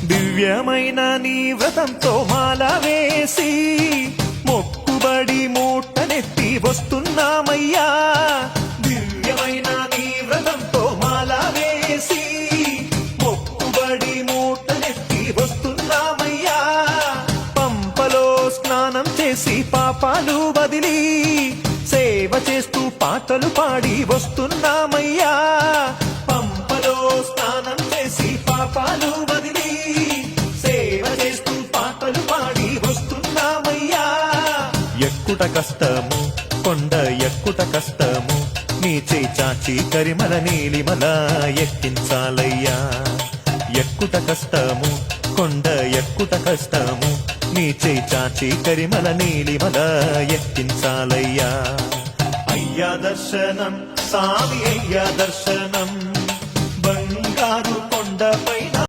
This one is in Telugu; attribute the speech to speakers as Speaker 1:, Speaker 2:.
Speaker 1: దివ్యమైన నీ వ్రతంతో మాల వేసి మొక్కుబడి మూటనెత్తి వస్తున్నామయ్యా. దివ్యమైన నీ వ్రతంతో మాల వేసి మొక్కుబడి మూటనెత్తి వస్తున్నామయ్యా. పంపలో స్నానం చేసి పాపాలు వదిలి సేవ చేస్తూ పాటలు పాడి వస్తున్నామయ్యా. పంపలో స్నానం చేసి పాపాలు వదిలి సేవ చేస్తూ పాటలు పాడి వస్తున్నామయ్యా. ఎక్కుట కష్టము కొండ ఎక్కుట కష్టము నీ చేయి చాచి కరిమల నీలిమల ఎక్కించాలయ్యా. ఎక్కుట కష్టము కొండ ఎక్కుట కష్టము నీ చేయి చాచి కరిమల నీలిమల ఎక్కించాలయ్యా. అయ్యా దర్శనం స్వామి అయ్యా దర్శనం బంగారు కొండపై